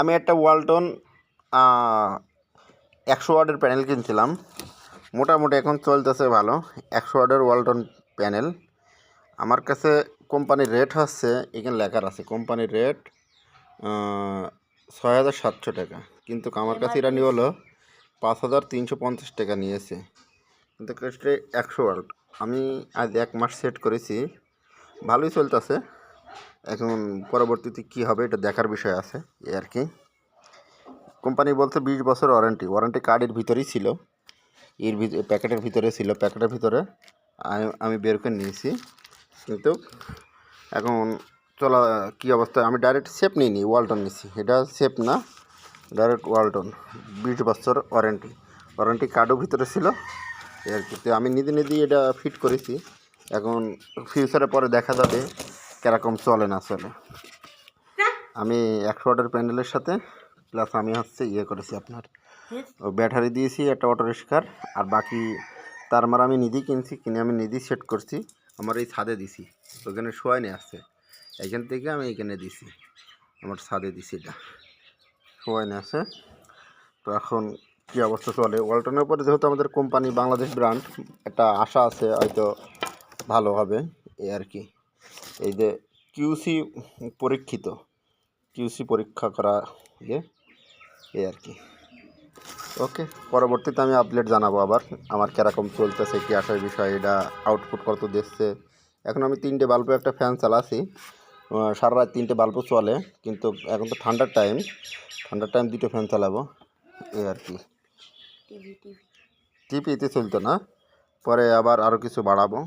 আমি একটা ওয়ালটন 100 ওয়াটের প্যানেল কিনছিলাম, মোটামুটি এখন চলতেছে ভালো। 100 ওয়াটের ওয়ালটন প্যানেল আমার কাছে কোম্পানির রেট হচ্ছে, এখানে লেখার আছে কোম্পানির রেট ৬,৭০০ টাকা, কিন্তু আমার কাছে এটা নিয়ে হলো ৫,৩৫০ টাকা নিয়েছে। কিন্তু 100 ওয়াট আমি আজ 1 মাস সেট করেছি, ভালোই চলতেছে। এখন পরবর্তীতে কি হবে এটা দেখার বিষয় আছে এই আর কি। কোম্পানি বলছে 20 বছর ওয়ারেন্টি কার্ডের ভিতরেই ছিল, এর প্যাকেটের ভিতরে ছিল, প্যাকেটের ভিতরে আমি বের করে নিয়েছি। কিন্তু এখন চলা কী অবস্থা, আমি ডাইরেক্ট সেপ নিইনি, ওয়ালটন নিয়েছি। এটা সেপ না, ডাইরেক্ট ওয়ালটন 20 বছর ওয়ারেন্টি কার্ডও ভিতরে ছিল আর কি। আমি নিজে এটা ফিট করেছি। এখন ফিউচারে পরে দেখা যাবে কীরকম চলে না চলে। আমি 100 ওয়াটের প্যান্ডেলের সাথে প্লাস আমি করেছি আপনার ব্যাটারি দিয়েছি একটা অটো রিক্সার, আর বাকি তার আমি নিজেই কিনে আমি নিজেই সেট করছি। আমার এই ছাদে দিছি, ওখানে শোয়াই নিয়ে আসছে, এইখান থেকে আমি এইখানে দিছি, আমার ছাদে দিছি, এটা শোয়াই নিয়ে আসে। তো এখন কী অবস্থা চলে ওয়ালটনের উপরে, যেহেতু আমাদের কোম্পানি বাংলাদেশ ব্র্যান্ড, একটা আশা আছে হয়তো ভালো হবে এই আর কি। এই যে কিউসি পরীক্ষা করা এই আর কি। ওকে, পরবর্তীতে আমি আপডেট জানাবো আবার আমার কীরকম চলতেছে, কী আসার বিষয়, এটা আউটপুট কত দিচ্ছে। এখন আমি 3টে বাল্বে একটা ফ্যান চালাছি, সারা রাত 3টে বাল্বও চলে, কিন্তু এখন তো ঠান্ডার টাইম 2টো ফ্যান চালাবো এই আর কি। টিভিতে চলতো না, পরে আবার আরও কিছু বাড়াবো।